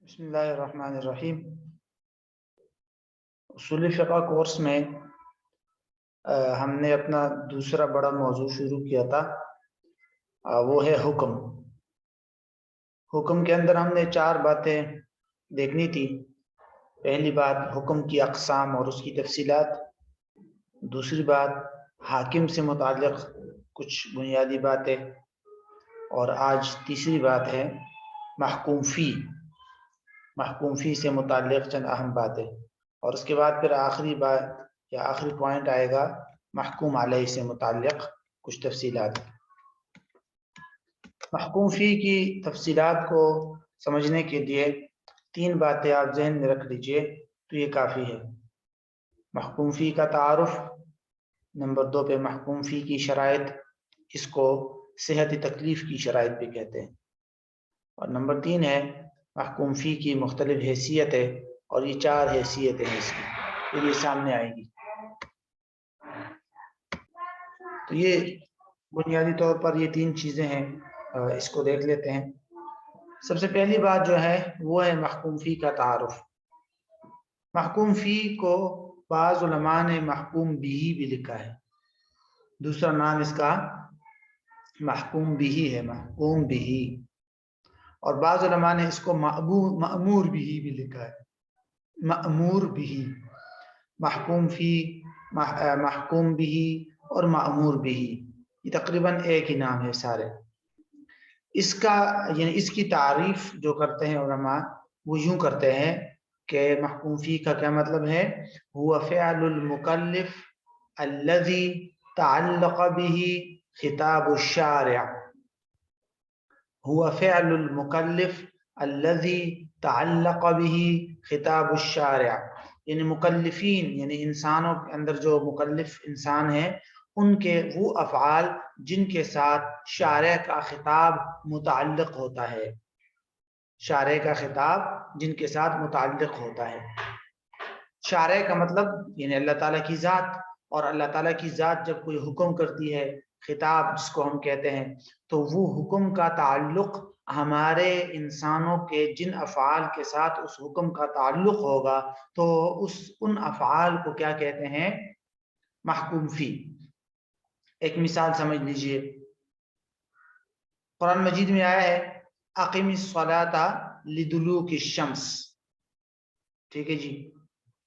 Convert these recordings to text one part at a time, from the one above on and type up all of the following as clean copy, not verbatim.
بسم اللہ الرحمن الرحیم۔ اصول فقہ کورس میں ہم نے اپنا دوسرا بڑا موضوع شروع کیا تھا، وہ ہے حکم۔ حکم کے اندر ہم نے 4 باتیں دیکھنی تھی۔ پہلی بات حکم کی اقسام اور اس کی تفصیلات، دوسری بات حاکم سے متعلق کچھ بنیادی باتیں، اور آج تیسری بات ہے محکوم فی سے متعلق چند اہم باتیں، اور اس کے بعد پھر آخری بات یا آخری پوائنٹ آئے گا محکوم علیہ سے متعلق کچھ تفصیلات۔ محکوم فی کی تفصیلات کو سمجھنے کے لیے 3 باتیں آپ ذہن میں رکھ لیجئے تو یہ کافی ہے۔ محکوم فی کا تعارف، نمبر 2 پہ محکوم فی کی شرائط، اس کو صحت تکلیف کی شرائط بھی کہتے ہیں، اور نمبر 3 ہے محکوم فی کی مختلف حیثیتیں، اور یہ 4 حیثیتیں ہیں اس کی، یہ سامنے آئیں گی۔ تو یہ بنیادی طور پر یہ 3 چیزیں ہیں، اس کو دیکھ لیتے ہیں۔ سب سے پہلی بات جو ہے وہ ہے محکوم فی کا تعارف۔ محکوم فی کو بعض علماء نے محکوم بھی لکھا ہے، دوسرا نام اس کا محکوم بھی ہے، محکوم بھی، اور بعض علماء نے اس کو مأمور بھی لکھا ہے، مأمور بھی۔ محکوم فی، محکوم بھی اور مأمور بھی، یہ تقریباً ایک ہی نام ہے سارے۔ اس کا یعنی اس کی تعریف جو کرتے ہیں علماء وہ یوں کرتے ہیں کہ محکوم فی کا کیا مطلب ہے؟ هو فعل المکلف الذي تعلق به خطاب الشارع، هو فعل المکلف الذي تعلق به خطاب الشارع، یعنی مکلفین یعنی انسانوں کے اندر جو مکلف انسان ہیں ان کے وہ افعال جن کے ساتھ شارع کا خطاب متعلق ہوتا ہے، شارع کا خطاب جن کے ساتھ متعلق ہوتا ہے۔ شارع کا مطلب یعنی اللہ تعالیٰ کی ذات، اور اللہ تعالیٰ کی ذات جب کوئی حکم کرتی ہے، خطاب جس کو ہم کہتے ہیں، تو وہ حکم کا تعلق ہمارے انسانوں کے جن افعال کے ساتھ اس حکم کا تعلق ہوگا تو ان افعال کو کیا کہتے ہیں؟ محکوم فی۔ ایک مثال سمجھ لیجئے، قرآن مجید میں آیا ہے اقم الصلاۃ لدلوک الشمس، ٹھیک ہے جی۔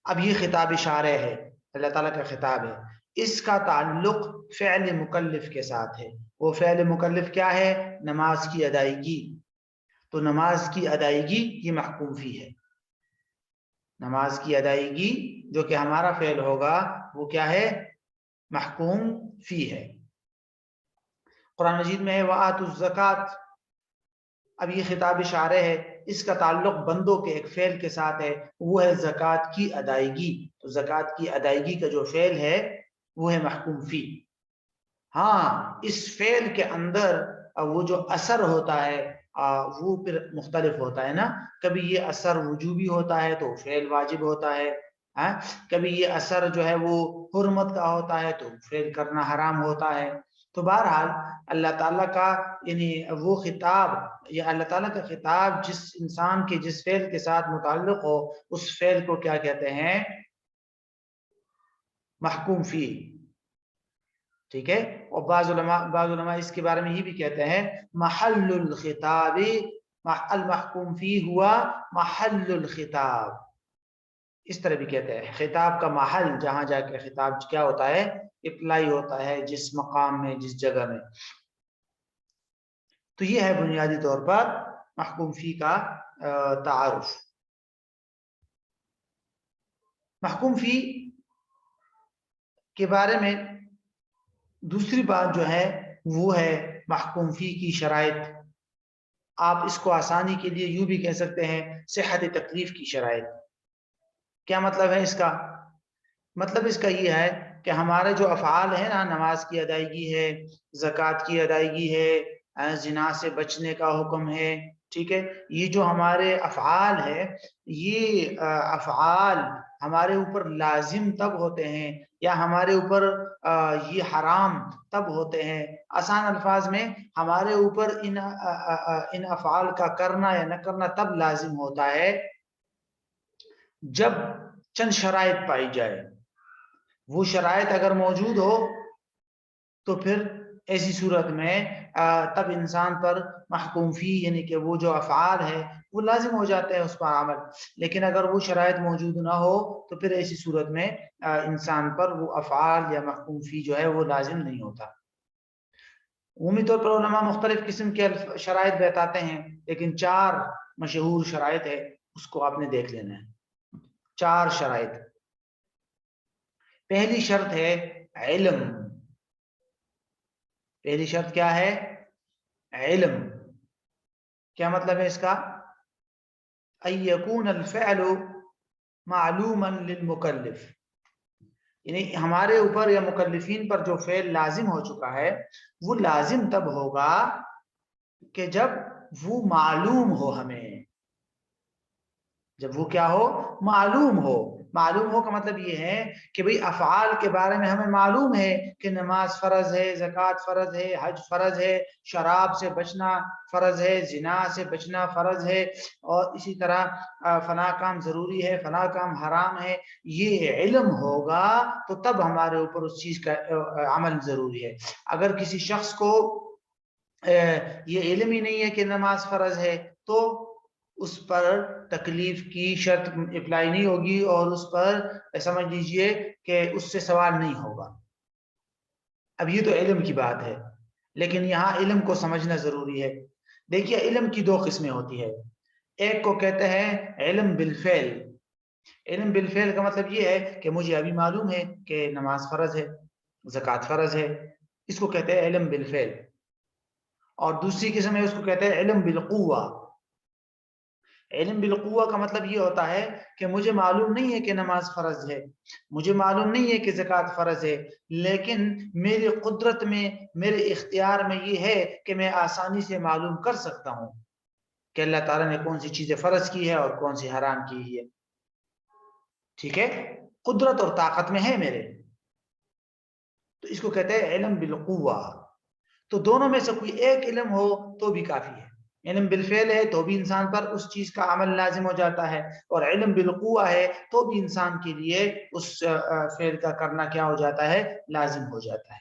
اب یہ خطاب شارع ہے، اللہ تعالیٰ کا خطاب ہے، اس کا تعلق فعل مکلف کے ساتھ ہے۔ وہ فعل مکلف کیا ہے؟ نماز کی ادائیگی، تو نماز کی ادائیگی یہ محکوم فی ہے۔ نماز کی ادائیگی جو کہ ہمارا فعل ہوگا وہ کیا ہے؟ محکوم فی ہے۔ قرآن مجید میں ہے وآتوا الزکوٰۃ، اب یہ خطاب شارع ہے، اس کا تعلق بندوں کے ایک فعل کے ساتھ ہے، وہ ہے زکوٰۃ کی ادائیگی، تو زکوٰۃ کی ادائیگی کا جو فعل ہے وہ ہے محکوم فی۔ ہاں اس فعل کے اندر وہ جو اثر ہوتا ہے وہ پھر مختلف ہوتا ہے نا، کبھی یہ اثر وجوبی ہوتا ہے تو فعل واجب ہوتا ہے، کبھی یہ اثر جو ہے وہ حرمت کا ہوتا ہے تو فعل کرنا حرام ہوتا ہے۔ تو بہرحال اللہ تعالیٰ کا یعنی وہ خطاب یا اللہ تعالیٰ کا خطاب جس انسان کے جس فعل کے ساتھ متعلق ہو اس فعل کو کیا کہتے ہیں؟ محکوم فی، ٹھیک ہے۔ اور بعض علماء اس کے بارے میں یہ بھی کہتے ہیں محل الخطاب، المحکوم فی ہوا محل الخطاب، اس طرح بھی کہتے ہیں خطاب کا محل جہاں جا کے خطاب کیا ہوتا ہے؟ اپلائی ہوتا ہے، جس مقام میں جس جگہ میں۔ تو یہ ہے بنیادی طور پر محکوم فی کا تعارف۔ محکوم فی کے بارے میں دوسری بات جو ہے وہ ہے محکوم فی کی شرائط۔ آپ اس کو آسانی کے لیے یوں بھی کہہ سکتے ہیں صحت تکلیف کی شرائط۔ کیا مطلب ہے اس کا؟ مطلب اس کا یہ ہے کہ ہمارے جو افعال ہیں نا، نماز کی ادائیگی ہے، زکوٰۃ کی ادائیگی ہے، زنا سے بچنے کا حکم ہے، ٹھیک ہے، یہ جو ہمارے افعال ہے یہ افعال ہمارے اوپر لازم تب ہوتے ہیں یا ہمارے اوپر یہ حرام تب ہوتے ہیں. آسان الفاظ میں ہمارے اوپر ان افعال کا کرنا یا نہ کرنا تب لازم ہوتا ہے جب چند شرائط پائی جائے. وہ شرائط اگر موجود ہو تو پھر ایسی صورت میں تب انسان پر محکوم فی یعنی کہ وہ جو افعال ہے وہ لازم ہو جاتے ہیں اس پر عمل. لیکن اگر وہ شرائط موجود نہ ہو تو پھر ایسی صورت میں انسان پر وہ افعال یا محکوم فی جو ہے وہ لازم نہیں ہوتا. عمومی طور پر علماء مختلف قسم کے شرائط بتاتے ہیں لیکن 4 مشہور شرائط ہے اس کو آپ نے دیکھ لینا ہے. 4 شرائط. پہلی شرط ہے علم. پہلی شرط کیا ہے؟ علم. کیا مطلب ہے اس کا؟ ان یکون الفعل معلوما للمکلف، یعنی ہمارے اوپر یا مکلفین پر جو فعل لازم ہو چکا ہے وہ لازم تب ہوگا کہ جب وہ معلوم ہو ہمیں. جب وہ کیا ہو؟ معلوم ہو. معلوم ہو کا مطلب یہ ہے کہ بھئی افعال کے بارے میں ہمیں معلوم ہے کہ نماز فرض ہے، زکوٰۃ فرض ہے، حج فرض ہے، شراب سے بچنا فرض ہے، زنا سے بچنا فرض ہے، اور اسی طرح فلاں کام ضروری ہے، فلاں کام حرام ہے. یہ علم ہوگا تو تب ہمارے اوپر اس چیز کا عمل ضروری ہے. اگر کسی شخص کو یہ علم ہی نہیں ہے کہ نماز فرض ہے تو اس پر تکلیف کی شرط اپلائی نہیں ہوگی اور اس پر سمجھ لیجئے کہ اس سے سوال نہیں ہوگا. اب یہ تو علم کی بات ہے لیکن یہاں علم کو سمجھنا ضروری ہے. دیکھیے علم کی 2 قسمیں ہوتی ہے. ایک کو کہتے ہیں علم بالفعل. علم بالفعل کا مطلب یہ ہے کہ مجھے ابھی معلوم ہے کہ نماز فرض ہے، زکوٰۃ فرض ہے، اس کو کہتے ہیں علم بالفعل. اور دوسری قسم ہے اس کو کہتے ہیں علم بالقوہ. علم بالقوہ کا مطلب یہ ہوتا ہے کہ مجھے معلوم نہیں ہے کہ نماز فرض ہے، مجھے معلوم نہیں ہے کہ زکوٰۃ فرض ہے، لیکن میری قدرت میں، میرے اختیار میں یہ ہے کہ میں آسانی سے معلوم کر سکتا ہوں کہ اللہ تعالیٰ نے کون سی چیزیں فرض کی ہے اور کون سی حرام کی ہے. ٹھیک ہے؟ قدرت اور طاقت میں ہے میرے، تو اس کو کہتے ہیں علم بالقوہ. تو دونوں میں سے کوئی ایک علم ہو تو بھی کافی ہے. علم بالفعل ہے تو بھی انسان پر اس چیز کا عمل لازم ہو جاتا ہے، اور علم بالقوہ ہے تو بھی انسان کے لیے اس فعل کا کرنا کیا ہو جاتا ہے؟ لازم ہو جاتا ہے.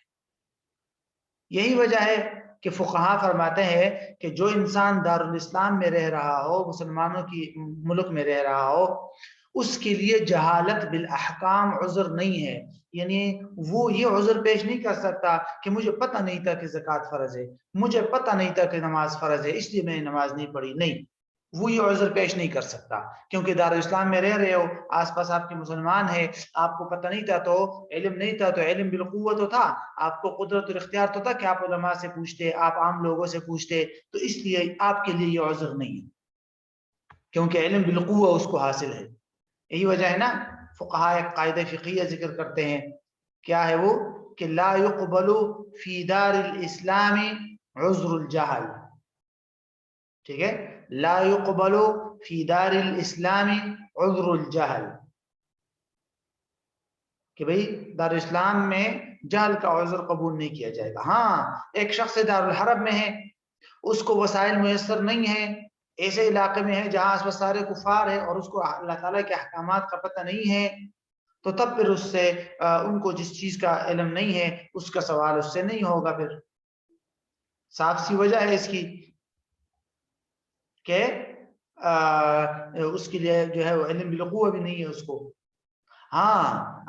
یہی وجہ ہے کہ فقہا فرماتے ہیں کہ جو انسان دارالاسلام میں رہ رہا ہو، مسلمانوں کی ملک میں رہ رہا ہو، اس کے لیے جہالت بالاحکام عذر نہیں ہے. یعنی وہ یہ عذر پیش نہیں کر سکتا کہ مجھے پتہ نہیں تھا کہ زکوٰۃ فرض ہے، مجھے پتہ نہیں تھا کہ نماز فرض ہے اس لیے میں نے نماز نہیں پڑھی. نہیں، وہ یہ عذر پیش نہیں کر سکتا کیونکہ دارالاسلام میں رہ رہے ہو، آس پاس آپ کے مسلمان ہیں، آپ کو پتہ نہیں تھا تو علم نہیں تھا تو علم بالقوہ تو تھا، آپ کو قدرت اور اختیار تو تھا کہ آپ علماء سے پوچھتے، آپ عام لوگوں سے پوچھتے، تو اس لیے آپ کے لیے یہ عذر نہیں ہے کیونکہ علم بالقوہ اس کو حاصل ہے. یہی وجہ ہے نا فقہاء ایک قاعدہ فقہیہ ذکر کرتے ہیں. کیا ہے وہ؟ کہ لا يقبل فی دار الاسلام عذر الجہل. ٹھیک ہے؟ لا يقبل فی دار الاسلام عذر الجہل، کہ بھئی دار اسلام میں جہل کا عذر قبول نہیں کیا جائے گا. ہاں، ایک شخص دار الحرب میں ہے، اس کو وسائل میسر نہیں ہیں، ایسے علاقے میں ہے جہاں اس وقت سارے کفار ہیں اور اس کو اللہ تعالیٰ کے احکامات کا پتہ نہیں ہے، تو تب پھر اس سے ان کو جس چیز کا علم نہیں ہے اس کا سوال اس سے نہیں ہوگا. پھر صاف سی وجہ ہے اس کی کہ اس کے لیے جو ہے وہ علم بالقوہ بھی نہیں ہے اس کو. ہاں،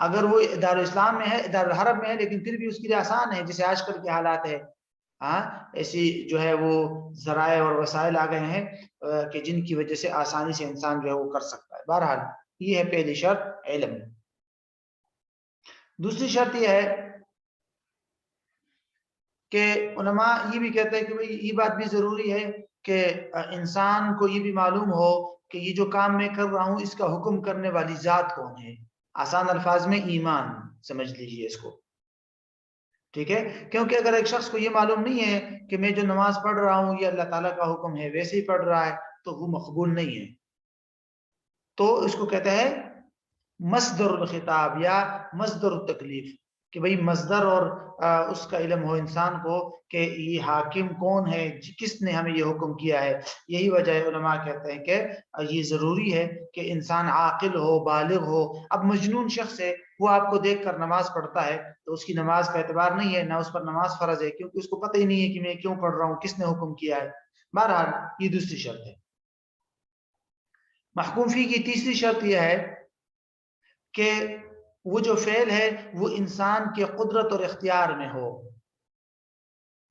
اگر وہ دارالاسلام میں ہے، دارالحرب میں ہے، لیکن پھر بھی اس کے لیے آسان ہے، جیسے آج کل کے حالات ہے. ہاں، ایسی جو ہے وہ ذرائع اور وسائل آ گئے ہیں کہ جن کی وجہ سے آسانی سے انسان جو ہے وہ کر سکتا ہے. بہرحال یہ ہے پہلی شرط، علم. دوسری شرط یہ ہے کہ علماء یہ بھی کہتے ہیں کہ بھئی یہ بات بھی ضروری ہے کہ انسان کو یہ بھی معلوم ہو کہ یہ جو کام میں کر رہا ہوں اس کا حکم کرنے والی ذات کون ہے. آسان الفاظ میں ایمان سمجھ لیجئے اس کو. ٹھیک ہے؟ کیونکہ اگر ایک شخص کو یہ معلوم نہیں ہے کہ میں جو نماز پڑھ رہا ہوں یہ اللہ تعالیٰ کا حکم ہے، ویسے ہی پڑھ رہا ہے، تو وہ مقبول نہیں ہے. تو اس کو کہتے ہیں مصدر الخطاب یا مصدر التکلیف، کہ بھئی مصدر اور اس کا علم ہو انسان کو کہ یہ حاکم کون ہے، کس نے ہمیں یہ حکم کیا ہے. یہی وجہ ہے علماء کہتے ہیں کہ یہ ضروری ہے کہ انسان عاقل ہو، بالغ ہو. اب مجنون شخص ہے، وہ آپ کو دیکھ کر نماز پڑھتا ہے تو اس کی نماز کا اعتبار نہیں ہے، نہ اس پر نماز فرض ہے، کیونکہ اس کو پتہ ہی نہیں ہے کہ میں کیوں پڑھ رہا ہوں، کس نے حکم کیا ہے. بہرحال یہ دوسری شرط ہے. محکوم فی کی تیسری شرط یہ ہے کہ وہ جو فعل ہے وہ انسان کے قدرت اور اختیار میں ہو.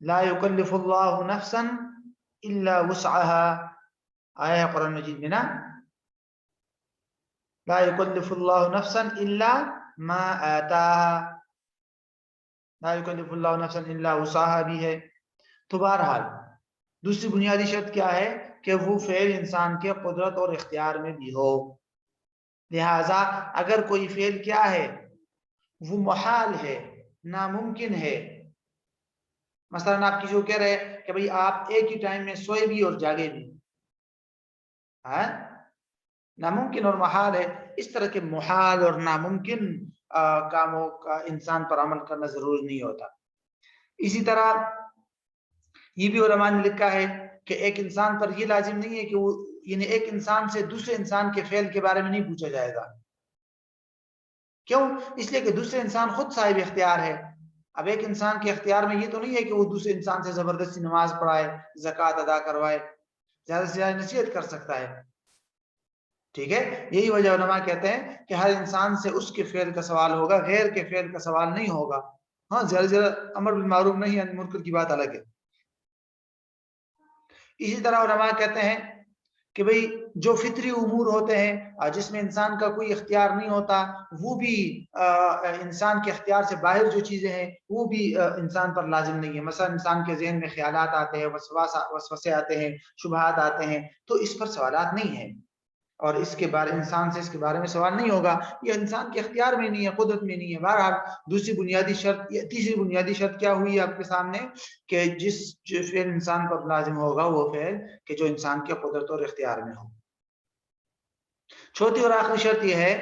لا یکلف اللہ نفسا الا وسعها، آیا ہے قرآن مجید میں نا، لا یکلف اللہ نفسا الا ما آتاها، لا یکلف اللہ نفسا الا وسعها بھی ہے. تو بہرحال دوسری بنیادی شرط کیا ہے کہ وہ فعل انسان کے قدرت اور اختیار میں بھی ہو. لہذا اگر کوئی فعل کیا ہے وہ محال ہے، ناممکن ہے، مثلا آپ کسی کو کہہ رہے ہیں کہ بھئی آپ ایک ہی ٹائم میں سوئے بھی اور جاگے بھی، ناممکن اور محال ہے. اس طرح کے محال اور ناممکن کاموں کا انسان پر عمل کرنا ضروری نہیں ہوتا. اسی طرح یہ بھی علماء نے لکھا ہے کہ ایک انسان پر یہ لازم نہیں ہے کہ وہ، یعنی ایک انسان سے دوسرے انسان کے فعل کے بارے میں نہیں پوچھا جائے گا. کیوں؟ اس لیے کہ دوسرے انسان خود صاحب اختیار ہے. اب ایک انسان کے اختیار میں یہ تو نہیں ہے کہ وہ دوسرے انسان سے زبردستی نماز پڑھائے، زکوٰۃ ادا کروائے، زیادہ سے زیادہ نصیحت کر سکتا ہے. ٹھیک ہے، یہی وجہ علماء کہتے ہیں کہ ہر انسان سے اس کے فعل کا سوال ہوگا، غیر کے فعل کا سوال نہیں ہوگا. ہاں زیادہ سے زیادہ امر بالمعروف نہیں عن المنکر کی بات الگ ہے. اسی طرح علماء کہتے ہیں کہ بھئی جو فطری امور ہوتے ہیں جس میں انسان کا کوئی اختیار نہیں ہوتا، وہ بھی انسان کے اختیار سے باہر جو چیزیں ہیں وہ بھی انسان پر لازم نہیں ہے. مثلا انسان کے ذہن میں خیالات آتے ہیں، وسوسے آتے ہیں، شبہات آتے ہیں، تو اس پر سوالات نہیں ہیں، اور اس کے بارے انسان سے اس کے بارے میں سوال نہیں ہوگا. یہ انسان کے اختیار میں نہیں ہے، قدرت میں نہیں ہے. بہرحال دوسری بنیادی شرط، تیسری بنیادی شرط کیا ہوئی آپ کے سامنے کہ جس فعل انسان پر لازم ہوگا وہ فعل کہ جو انسان کے قدرت اور اختیار میں ہو. چوتھی اور آخری شرط یہ ہے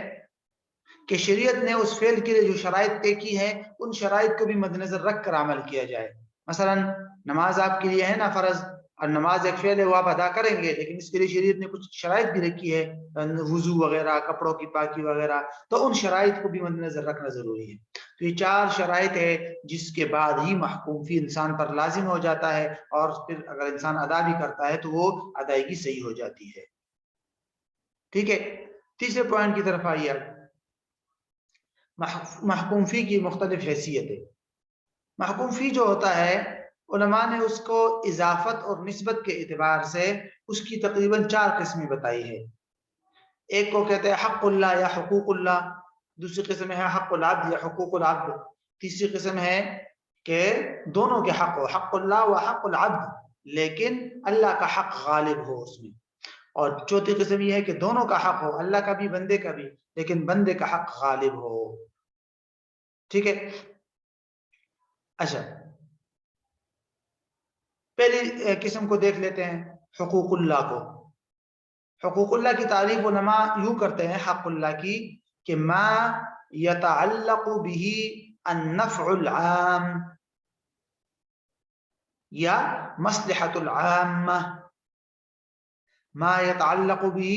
کہ شریعت نے اس فعل کے لیے جو شرائط طے کی ہے ان شرائط کو بھی مد نظر رکھ کر عمل کیا جائے. مثلا نماز آپ کے لیے ہے نا فرض، اور نماز ایک فعل ہے وہ آپ ادا کریں گے، لیکن اس کے لیے شریعت نے کچھ شرائط بھی رکھی ہے، وضو وغیرہ، کپڑوں کی پاکی وغیرہ، تو ان شرائط کو بھی مد نظر رکھنا ضروری ہے. تو یہ 4 شرائط ہے جس کے بعد ہی محکوم فی انسان پر لازم ہو جاتا ہے، اور پھر اگر انسان ادا بھی کرتا ہے تو وہ ادائیگی صحیح ہو جاتی ہے. ٹھیک ہے، تیسرے پوائنٹ کی طرف آئیے. محکوم فی کی مختلف حیثیتیں. محکوم فی جو ہوتا ہے علماء نے اس کو اضافت اور نسبت کے اعتبار سے اس کی تقریباً 4 قسمیں بتائی ہے. ایک کو کہتے ہیں حق اللہ یا حقوق اللہ، دوسری قسم ہے حق العبد یا حقوق العبد، تیسری قسم ہے کہ دونوں کے حق ہو، حق اللہ و حق العبد، لیکن اللہ کا حق غالب ہو اس میں. اور چوتھی قسم یہ ہے کہ دونوں کا حق ہو، اللہ کا بھی بندے کا بھی، لیکن بندے کا حق غالب ہو. ٹھیک ہے. اچھا، پہلی قسم کو دیکھ لیتے ہیں، حقوق اللہ کو. حقوق اللہ کی تعریف علماء یوں کرتے ہیں حق اللہ کی کہ ما یتعلق به النفع العام یا مصلحت العامہ، ما يتعلق به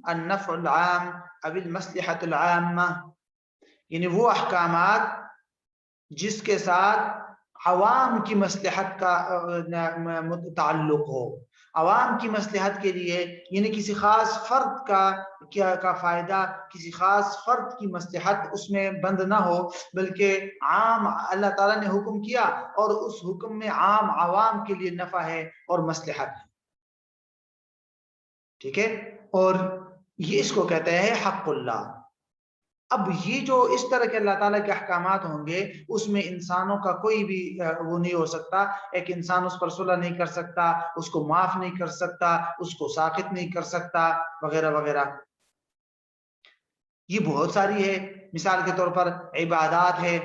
النفع العام او المصلحت العامہ، یعنی وہ احکامات جس کے ساتھ عوام کی مصلحت کا تعلق ہو. عوام کی مصلحت کے لیے یعنی کسی خاص فرد کا فائدہ، کسی خاص فرد کی مصلحت اس میں بند نہ ہو، بلکہ عام اللہ تعالیٰ نے حکم کیا اور اس حکم میں عام عوام کے لیے نفع ہے اور مصلحت ہے. ٹھیک ہے، اور یہ اس کو کہتے ہیں حق اللہ. اب یہ جو اس طرح کے اللہ تعالیٰ کے احکامات ہوں گے اس میں انسانوں کا کوئی بھی وہ نہیں ہو سکتا. ایک انسان اس پر صلح نہیں کر سکتا، اس کو معاف نہیں کر سکتا، اس کو ساخط نہیں کر سکتا، وغیرہ وغیرہ. یہ بہت ساری ہے. مثال کے طور پر عبادات ہے،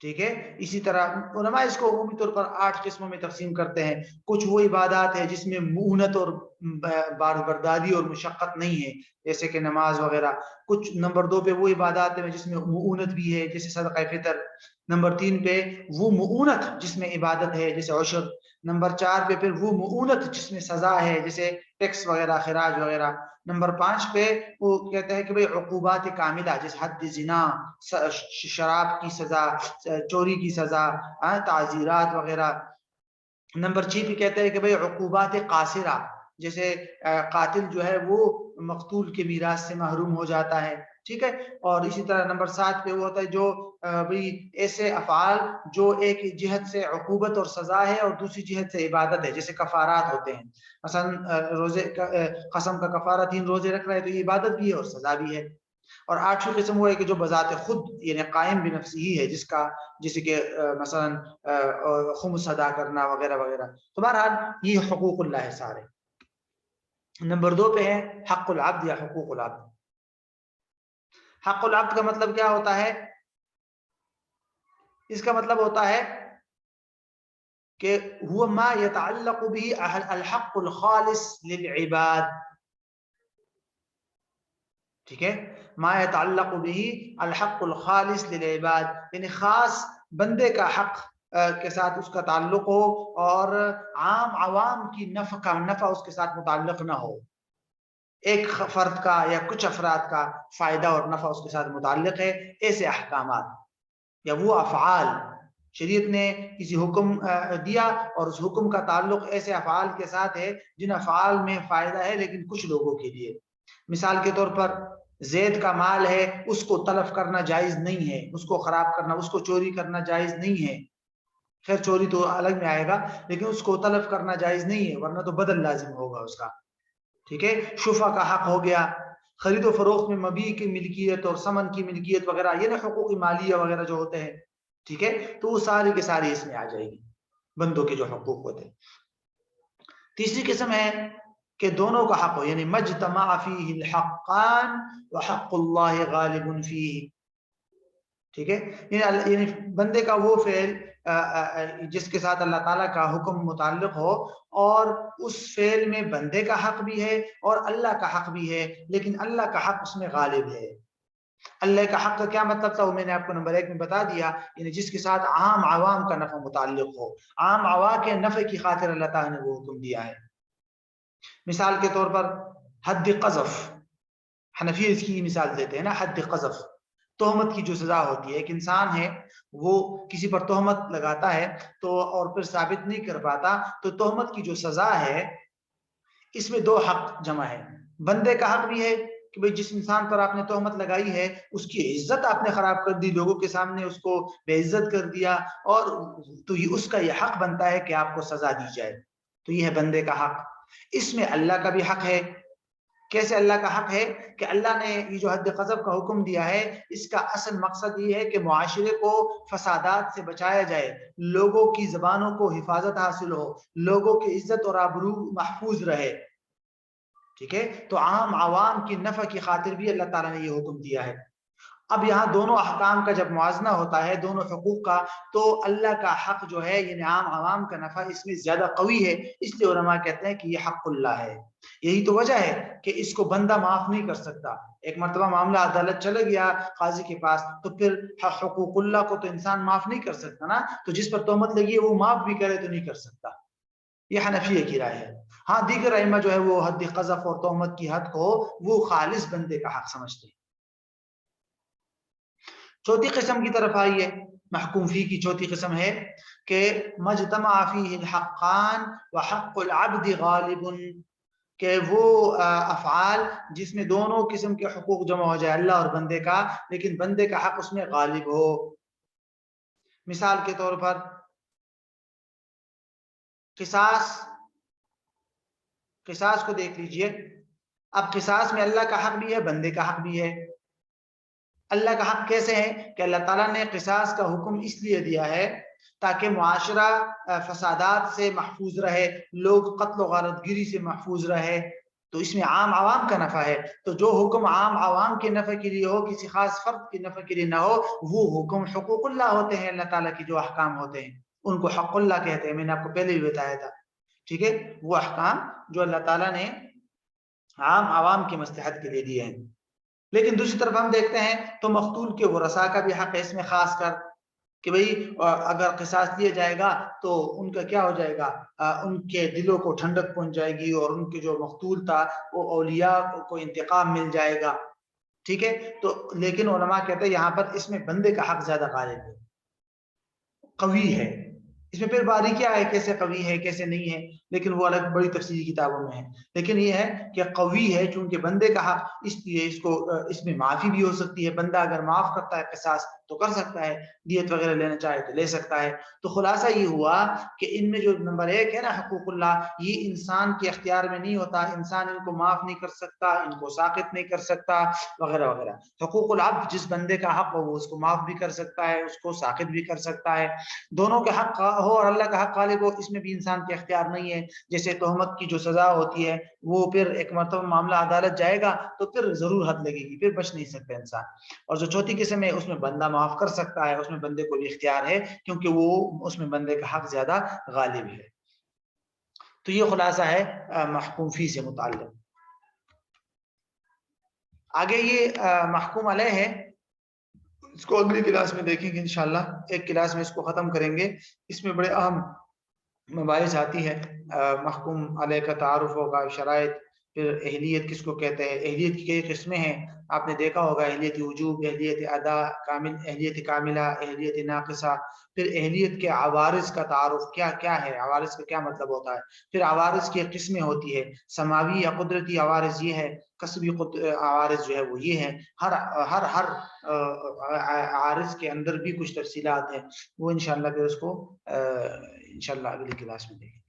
ٹھیک ہے. اسی طرح علماء اس کو عمومی طور پر 8 قسموں میں تقسیم کرتے ہیں. کچھ وہ عبادات ہے جس میں مؤونت اور برداری اور مشقت نہیں ہے جیسے کہ نماز وغیرہ. کچھ نمبر 2 پہ وہ عبادات ہیں جس میں مؤونت بھی ہے جیسے صدقہ فطر. نمبر 3 پہ وہ مؤونت جس میں عبادت ہے جیسے عشر. نمبر 4 پہ پھر وہ مؤونت جس میں سزا ہے جیسے ٹیکس وغیرہ خراج وغیرہ. نمبر 5 پہ وہ کہتے ہیں کہ بھئی عقوبات کاملہ جیسے حد زنا، شراب کی سزا، چوری کی سزا، تعزیرات وغیرہ. نمبر 6 پہ کہتے ہیں کہ بھئی عقوبات قاصرہ جیسے قاتل جو ہے وہ مقتول کے میراث سے محروم ہو جاتا ہے. ٹھیک ہے. اور اسی طرح نمبر 7 پہ وہ ہوتا ہے جو بھئی ایسے افعال جو ایک جہت سے عقوبت اور سزا ہے اور دوسری جہت سے عبادت ہے جیسے کفارات ہوتے ہیں. مثلا روزے قسم کا کفارہ 3 روزے رکھ رہا ہے تو یہ عبادت بھی ہے اور سزا بھی ہے. اور 8ویں قسم وہ ہے کہ جو بذات خود یعنی قائم بنفسی ہی ہے جیسے کہ مثلا خمس ادا کرنا وغیرہ وغیرہ. تو بہرحال یہ حقوق اللہ ہے سارے. نمبر 2 پہ ہے حق العبد یا حقوق العبد. حق العبد کا مطلب کیا ہوتا ہے؟ اس کا مطلب ہوتا ہے کہ هو ما يتعلق به الحق الخالص للعباد. ٹھیک ہے. ما يتعلق به الحق الخالص للعباد یعنی خاص بندے کا حق کے ساتھ اس کا تعلق ہو اور عام عوام کی نفع اس کے ساتھ متعلق نہ ہو. ایک فرد کا یا کچھ افراد کا فائدہ اور نفع اس کے ساتھ متعلق ہے. ایسے احکامات یا وہ افعال شریعت نے کسی حکم دیا اور اس حکم کا تعلق ایسے افعال کے ساتھ ہے جن افعال میں فائدہ ہے لیکن کچھ لوگوں کے لیے. مثال کے طور پر زید کا مال ہے اس کو تلف کرنا جائز نہیں ہے، اس کو خراب کرنا، اس کو چوری کرنا جائز نہیں ہے. خیر چوری تو الگ میں آئے گا لیکن اس کو تلف کرنا جائز نہیں ہے ورنہ تو بدل لازم ہوگا اس کا. ٹھیک ہے. شفع کا حق ہو گیا، خرید و فروخت میں مبیع کی ملکیت اور ثمن کی ملکیت وغیرہ یہ نا حقوق مالیہ وغیرہ جو ہوتے ہیں. ٹھیک ہے. تو وہ ساری کے ساری اس میں آ جائے گی بندوں کے جو حقوق ہوتے ہیں. تیسری قسم ہے کہ دونوں کا حق ہو یعنی مجتمع فیہ الحقان وحق اللہ غالب فیہ. ٹھیک ہے. یعنی بندے کا وہ فعل جس کے ساتھ اللہ تعالیٰ کا حکم متعلق ہو اور اس فعل میں بندے کا حق بھی ہے اور اللہ کا حق بھی ہے لیکن اللہ کا حق اس میں غالب ہے. اللہ کا حق کا کیا مطلب تھا وہ میں نے آپ کو نمبر 1 میں بتا دیا. یعنی جس کے ساتھ عام عوام کا نفع متعلق ہو، عام عوام کے نفع کی خاطر اللہ تعالیٰ نے وہ حکم دیا ہے. مثال کے طور پر حد قذف، حنفی اس کی مثال دیتے ہیں نا. حد قذف تہمت کی جو سزا ہوتی ہے. ایک انسان ہے وہ کسی پر تہمت لگاتا ہے تو اور پھر ثابت نہیں کر پاتا تو تہمت کی جو سزا ہے اس میں 2 حق جمع ہے. بندے کا حق بھی ہے کہ بھئی جس انسان پر آپ نے تہمت لگائی ہے اس کی عزت آپ نے خراب کر دی، لوگوں کے سامنے اس کو بے عزت کر دیا اور تو یہ اس کا یہ حق بنتا ہے کہ آپ کو سزا دی جائے. تو یہ ہے بندے کا حق. اس میں اللہ کا بھی حق ہے. کیسے اللہ کا حق ہے کہ اللہ نے یہ جو حد قذف کا حکم دیا ہے اس کا اصل مقصد یہ ہے کہ معاشرے کو فسادات سے بچایا جائے، لوگوں کی زبانوں کو حفاظت حاصل ہو، لوگوں کی عزت اور آبرو محفوظ رہے. ٹھیک ہے. تو عام عوام کی نفع کی خاطر بھی اللہ تعالیٰ نے یہ حکم دیا ہے. اب یہاں دونوں احکام کا جب موازنہ ہوتا ہے دونوں حقوق کا تو اللہ کا حق جو ہے یعنی عام عوام کا نفع اس میں زیادہ قوی ہے. اس لیے علماء کہتے ہیں کہ یہ حق اللہ ہے. یہی تو وجہ ہے کہ اس کو بندہ معاف نہیں کر سکتا. ایک مرتبہ معاملہ عدالت چلے گیا قاضی کے پاس تو پھر حقوق اللہ کو تو انسان معاف نہیں کر سکتا نا. تو جس پر تہمت لگی ہے وہ معاف بھی کرے تو نہیں کر سکتا. یہ حنفیہ کی رائے ہے. ہاں دیگر ائمہ جو ہے وہ حد قذف اور تہمت کی حد کو وہ خالص بندے کا حق سمجھتے ہیں. چوتھی قسم کی طرف آئیے. محکوم فی کی چوتھی قسم ہے کہ مجتمع فیہ الحقان وحق العبد غالب، کہ وہ افعال جس میں دونوں قسم کے حقوق جمع ہو جائے اللہ اور بندے کا لیکن بندے کا حق اس میں غالب ہو. مثال کے طور پر قصاص کو دیکھ لیجئے. اب قصاص میں اللہ کا حق بھی ہے بندے کا حق بھی ہے. اللہ کا حق کیسے ہے کہ اللہ تعالیٰ نے قصاص کا حکم اس لیے دیا ہے تاکہ معاشرہ فسادات سے محفوظ رہے، لوگ قتل و غارت گیری سے محفوظ رہے. تو اس میں عام عوام کا نفع ہے، تو جو حکم عام عوام کے نفع کے لیے ہو، کسی خاص فرد کے نفع کے لیے نہ ہو، وہ حکم حقوق اللہ ہوتے ہیں، اللہ تعالیٰ کے جو احکام ہوتے ہیں ان کو حق اللہ کہتے ہیں، میں نے آپ کو پہلے بھی بتایا تھا، ٹھیک ہے، وہ احکام جو اللہ تعالیٰ نے عام عوام کی مصلحت کے لیے دیے ہیں۔ لیکن دوسری طرف ہم دیکھتے ہیں تو مقتول کے ورثاء کا بھی حق ہے اس میں، خاص کر کہ بھئی اگر قصاص دیا جائے گا تو ان کا کیا ہو جائے گا، ان کے دلوں کو ٹھنڈک پہنچ جائے گی، اور ان کے جو مقتول تھا وہ اولیاء کو انتقام مل جائے گا، ٹھیک ہے۔ تو لیکن علماء کہتے ہیں یہاں پر اس میں بندے کا حق زیادہ غالب ہے، قوی ہے، اس میں پھر باریکیاں ہے کیسے قوی ہے کیسے نہیں ہے، لیکن وہ الگ بڑی تفصیلی کتابوں میں ہے، لیکن یہ ہے کہ قوی ہے چونکہ بندے کا حق، اس لیے اس کو اس میں معافی بھی ہو سکتی ہے، بندہ اگر معاف کرتا ہے قصاص تو کر سکتا ہے، دیت وغیرہ لینا چاہے تو لے سکتا ہے۔ تو خلاصہ یہ ہوا کہ ان میں جو نمبر 1 ہے نا حقوق اللہ، یہ انسان کے اختیار میں نہیں ہوتا، انسان ان کو معاف نہیں کر سکتا، ان کو ساقط نہیں کر سکتا وغیرہ وغیرہ۔ حقوق العبد جس بندے کا حق ہو وہ اس کو معاف بھی کر سکتا ہے، اس کو ساقط بھی کر سکتا ہے، دونوں کے حق ہو اور اللہ کا حق غالب ہو، اس میں بھی انسان کے اختیار نہیں ہے۔ جیسے تہمت کی جو سزا ہوتی ہے وہ پھر ایک مرتبہ معاملہ عدالت جائے گا تو پھر ضرور حد لگے گی، پھر بچ نہیں سکتا انسان۔ اور جو چوتھی قسم ہے اس میں بندہ معاف کر سکتا ہے، اس میں بندے کو بھی اختیار ہے کیونکہ وہ اس میں بندے کا حق زیادہ غالب ہے۔ تو یہ خلاصہ ہے محکوم فی سے متعلق۔ آگے یہ محکوم علیہ ہے، اس کو اگلی کلاس میں دیکھیں گے انشاءاللہ، ایک کلاس میں اس کو ختم کریں گے، اس میں بڑے اہم مباحث آتی ہے، محکوم علیہ کا تعارف ہوگا، شرائط، پھر اہلیت کس کو کہتے ہیں، اہلیت کی کئی قسمیں ہیں، آپ نے دیکھا ہوگا، اہلیت وجوب، اہلیت ادا کامل، اہلیت کاملہ، اہلیت ناقصہ، پھر اہلیت کے عوارض کا تعارف کیا کیا ہے، عوارض کا کیا مطلب ہوتا ہے، پھر عوارض کی قسمیں ہوتی ہے، سماوی یا قدرتی عوارض یہ ہے، کسبی عوارض جو ہے وہ یہ ہے، ہر ہر ہر عارض کے اندر بھی کچھ تفصیلات ہیں، وہ انشاءاللہ پھر اس کو انشاءاللہ اگلی کلاس میں دیکھیں۔